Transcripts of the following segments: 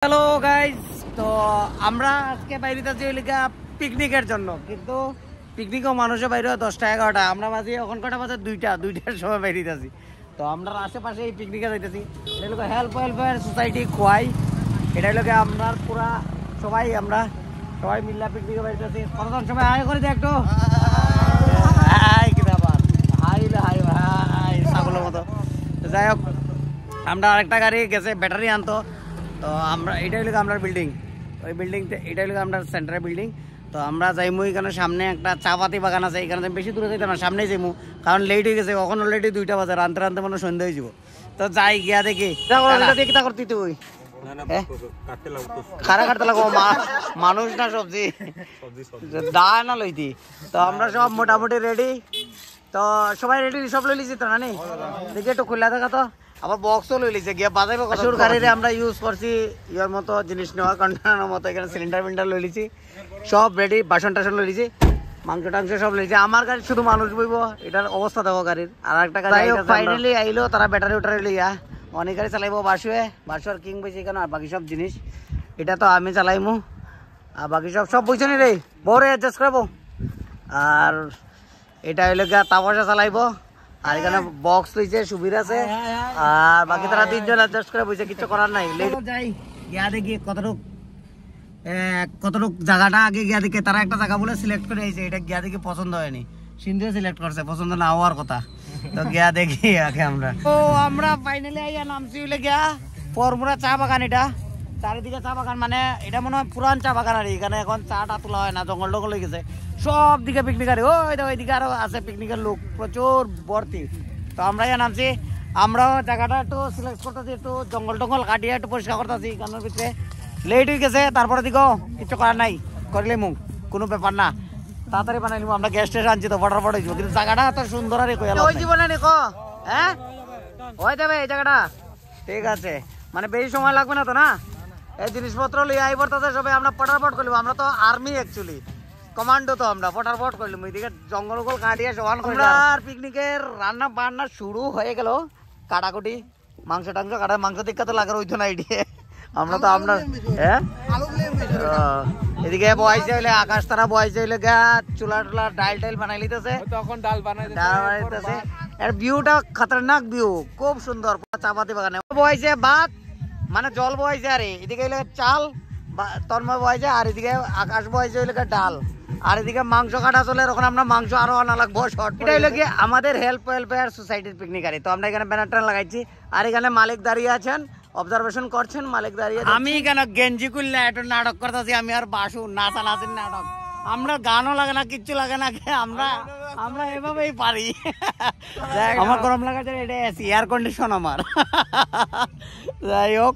Hello guys, তো আমরা আজকে বাইরে যাচ্ছি পিকনিকের জন্য, কিন্তু পিকনিকও মানুষের বাইরে 10টা 11টা, আমরা বাজে এখন কটা বাজে 2টার সময় বাইরে যাচ্ছি। তো আমরা আশেপাশে এই পিকনিকে যাইতেছি। এটা হলো হেল্প ওয়েলফেয়ার সোসাইটি খোয়াই। এটা হলো আমরা পুরা আমরা সবাই মিল্লা পিকনিকে বাইরে যাচ্ছি। কতজন সময় হাই করে দেয় একটু হাই ছাগলের মতো। যাই হোক, আমরা আরেকটা গাড়ি গেছে ব্যাটারি আনতো। তো আমরা এটাই হলো আমরা বিল্ডিং, ওই বিল্ডিংতে এটাই হলো আমরা সেন্টারের বিল্ডিং। তো আমরা যাইমু এখানে সামনে একটা চা পাতি বাগান আছে, এখানে বেশি দূরে যাইতাম না, সামনেই যাইমু, কারণ লেট হয়ে গেছে, কখন অলরেডি 2টা বাজে, রানতে মানে সন্ধ্যা হয়ে যাব। তো যাই গিয়া দেখি কিতা করতি তুই খারা কাটতে লাগবো মানুষ না সবজি দা না লইতি। তো আমরা সব মোটামুটি রেডি, তো সবাই রেডি, সব লই লিছি তো না নি, দেখি একটু খুললা দেখা। তো আবার বক্সও লই লিছে গিয়া বাজাইব। কসুর গাড়িতে আমরা ইউজ করছি ইয়ার মতো জিনিস নেওয়া, কন্টেনারের মতো, এখানে সিলিন্ডার লই লিছি, সব রেডি, বাসন টাসন লই লিছি, মাংস টাংস সব লইছে। আমার গাড়ি শুধু মানুষ বইব, এটার অবস্থা দেখো গাড়ির। আর একটা গাড়ি ফাইনালি আইলো, তারা ব্যাটারি উটারি লইয়া অনেক গাড়ি চালাইবো, বাসুয়ার কিং বইছে এখানে, আর বাকি সব জিনিস এটা তো আমি চালাইমু, আর বাকি সব বুঝছো নি রে, বড় অ্যাডজাস্ট করবো। আর এটা হইলে গিয়া তাপসা চালাইবো, আর এখানে বক্স লইছে, সুবিধা আছে, আর বাকি তারা 3জন অ্যাডজাস্ট করে বুঝছে, কিছু করার নাই। যাই গিয়া দেখি কতটুক জায়গাটা আগে গিয়া দেখে, তারা একটা জায়গা বলে সিলেক্ট করে আইছে, এটা গিয়া দেখি পছন্দ হয়নি, সিন্ধু সিলেক্ট করছে, পছন্দ না হওয়ার কথা। তো গিয়া দেখি আগে আমরা ফাইনালি আইয়া নামছি হইলে গিয়া পরমুরা চা বাগান। এটা চারিদিকে চা বাগান, মানে এটা মনে হয় পুরান চা বাগান, আর এখানে এখন চাটা তোলা হয় না, জঙ্গল টঙ্গল হয়ে গেছে, সব দিকে পিকনিকার। ওইদিকে আরো আছে পিকনিকের লোক প্রচুর ভর্তি। তো আমরা নামছি, আমরাও জায়গাটা একটু সিলেক্ট করতেছি, একটু জঙ্গল টঙ্গল কাটিয়ে একটু পরিষ্কার করতেছি, কারণের ভিতরে লেট হয়ে গেছে। তারপরে দিকে কিছু করার নাই, করলে মুখ কোনো ব্যাপার না, তাড়াতাড়ি বানাই নিবো। আমরা গ্যাস ট্যাস আনছি তো ফটাফট হয়ে যাবো, কিন্তু জায়গাটা এত সুন্দর আর ওই জীবনে নি হ্যাঁ হয়ে যাবে এই জায়গাটা, ঠিক আছে, মানে বেশি সময় লাগবে না তো না। এই জিনিসপত্র লিয়ে আইবার তাতে সবাই আমরা ফটাফট করলিব, আমরা তো আর্মি অ্যাকচুয়ালি কমান্ডো, তো আমরা ফটাফট করলিম। ওইদিকে জঙ্গল কাটিয়ে সমান করে আর পিকনিকের রান্না বান্না শুরু হয়ে গেল, কাটাকুটি মাংস টাংস কাটা, মাংস দীক্ষা তো লাগার ওইতো না এদিকে, আমরা তো আপনার হ্যাঁ এদিকে বয়সে হইলে আকাশ তারা বয়সে হইলে গা চুলা টুলা ডাল বানাই লিতেছে, তখন ডাল বানাইতেছে। এর ভিউটা খতরনাক ভিউ, খুব সুন্দর চাপাতি বাগানে বয়সে ভাত, মানে জল বয়সে, আর এদিকে হইলে চাল তন্ময় বয়সে, আর এদিকে আকাশ বয়সে হইলে ডাল, আর এদিকে মাংস কাটা চলে। এখন আমরা মাংস আরো আনা লাগবো শর্ট। এটা হইলো কি আমাদের হেল্প ওয়েলফেয়ার সোসাইটির পিকনিক গাড়ি। তো আমরা এখানে ব্যানার ট্যানার লাগাইছি, আর এখানে মালিক দাঁড়িয়ে আছেন, অবজারভেশন করছেন, মালিক দাঁড়িয়ে। আমি কেন গেঞ্জি খুললে একটু নাটক করতেছি, আমি আর বাসু নাচানাচির নাটক, আমরা গানও লাগে না, কিচ্ছু লাগে না, আমরা এভাবেই পারি। আমার গরম লাগাচ্ছে, এটা এসি এয়ার কন্ডিশন আমার। যাই হোক,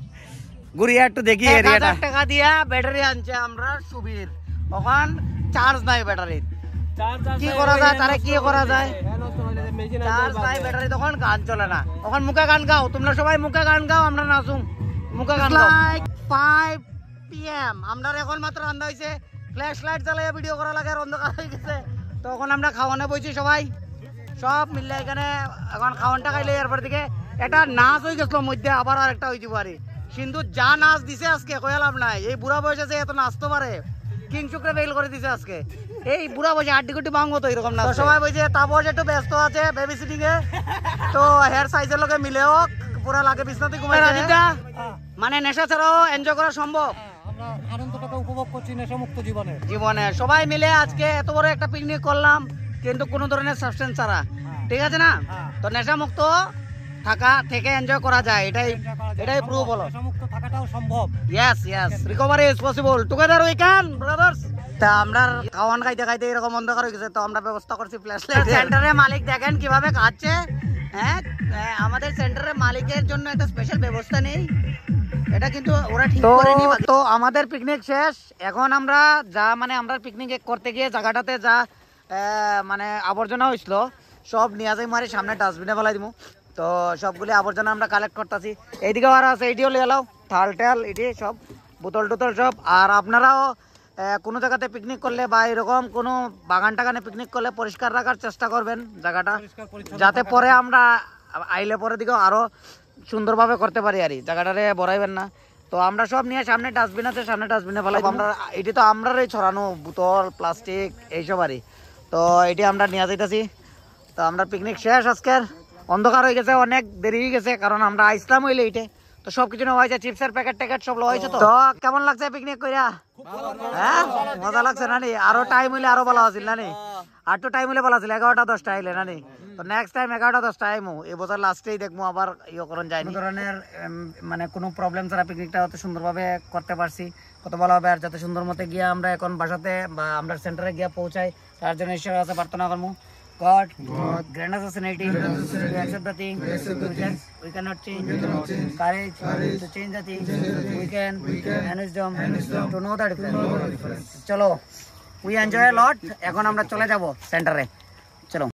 ঘুরিয়ে একটু দেখি। 1000 টাকা দিয়া ব্যাটারি আনছে আমরা সুবীর, ওখান চার্জ নাই ব্যাটারি, কি করা যায়, তারা কি করা যায়, চার্জ নাই ব্যাটারি, তখন গান চলে না। ওখান মুখে গান গাও, তোমরা সবাই মুখে গান গাও, আমরা নাচুম মুখে গান গাও। 5 PM আমরা এখন মাত্র রান্না হয়েছে, ফ্ল্যাশ লাইট জ্বালাইয়া ভিডিও করা লাগে, আর অন্ধকার হয়ে গেছে। তখন আমরা খাওয়ানো বইছি সবাই, সব মিললে এখানে এখন খাওয়ানটা খাইলে। এরপর দিকে একটা নাচ হয়ে গেছিল মধ্যে, আবার আর একটা হইতে পারে। কিন্তু যা নাচ দিছে আজকে কয়া লাভ নাই, এই বুড়া বয়সে যে এত নাচতে পারে, কিং শুক্রে ফেল করে দিছে আজকে। এই বুড়া বয়সে আড্ডি গুটি ভাঙবো তো এরকম না। সবাই বলছে তাপস একটু ব্যস্ত আছে বেবি সিটিং এ, তো হেয়ার সাইজের লোকে মিলেও পুরা লাগে বিছনাতে ঘুমাই। মানে নেশা ছাড়াও এনজয় করা সম্ভব, আমরা আনন্দটাকে উপভোগ করছি নেশামুক্ত জীবনে। সবাই মিলে আজকে এত বড় একটা পিকনিক করলাম, কিন্তু কোনো ধরনের সাবস্টেন্স ছাড়া, ঠিক আছে না? তো নেশামুক্ত থাকা থেকে এনজয় করা যায়, এটাই প্রুফ হলো। নেশামুক্ত থাকাটাও সম্ভব। Yes recovery is possible, together we can brothers. তা আমরা খাওয়ান খাইতে এরকম অন্ধকার হয়ে গেছে, তো আমরা ব্যবস্থা করছি ফ্ল্যাশ লাইট। সেন্টারের মালিক দেখেন কিভাবে খাচ্ছে। হ্যাঁ, আমাদের সেন্টারের মালিকের জন্য একটা স্পেশাল ব্যবস্থা নেই, এটা কিন্তু ওরা ঠিক করেনি। তো আমাদের পিকনিক শেষ, এখন আমরা আমরা পিকনিক করতে গিয়ে জায়গাটাতে যা মানে আবর্জনা হয়েছিল সব নিয়ে যাই, মারি সামনে ডাস্টবিনে ফেলাই দিব। তো সবগুলি আবর্জনা আমরা কালেক্ট করতেছি, এইদিকে আর আছে, এইটিও লিয়ে এলাও, থাল টাল এটি সব বোতল টোতল সব। আর আপনারাও কোনো জায়গাতে পিকনিক করলে বা এরকম কোনো বাগান টাগানে পিকনিক করলে পরিষ্কার রাখার চেষ্টা করবেন জায়গাটা, যাতে পরে আমরা আইলে পরে দিকেও আরো সুন্দরভাবে করতে পারি, আর জায়গাটারে বড়াইবেন না। তো আমরা সব নিয়ে সামনে ডাস্টবিন আছে, সামনে ডাস্টবিনে ফেলাইবো আমরা। এটি তো আমরাই ছড়ানো বোতল প্লাস্টিক এইসব আরই। তো এটি আমরা নিয়ে যাইতেছি। তো আমরা পিকনিক শেষ আজকের, অন্ধকার হয়ে গেছে, অনেক দেরি হয়ে গেছে, কারণ আমরা আইসলাম হইলে এইটে। তো সবকিছু নেওয়া হয়েছে, চিপসের প্যাকেট ট্যাকেট সব লওয়া হয়েছে। তো কেমন লাগছে পিকনিক কইরা? হ্যাঁ মজা লাগছে নানি? আরো টাইম হইলে আরো ভালো আছিল নানি, আর তো টাইম হইলে ভালো আছিল, 11টা 10টা আইলে নানি। তো নেক্সট টাইম 11টা 10টা আইমু, এই বছর লাস্টেই দেখবো আবার ইয়ে করন যায়নি। ধরনের মানে কোনো প্রবলেম ছাড়া পিকনিকটা অত সুন্দরভাবে করতে পারছি, কত ভালো হবে। আর যাতে সুন্দর মতে গিয়ে আমরা এখন বাসাতে বা আমরা সেন্টারে গিয়ে পৌঁছাই, তার জন্য ঈশ্বরের কাছে প্রার্থনা করবো। God grant us the sanity to accept the thing we cannot change, courage to change the thing we can, and wisdom to know the difference. চলো, we enjoy a lot. এখন আমরা চলে যাব সেন্টারে, চলো।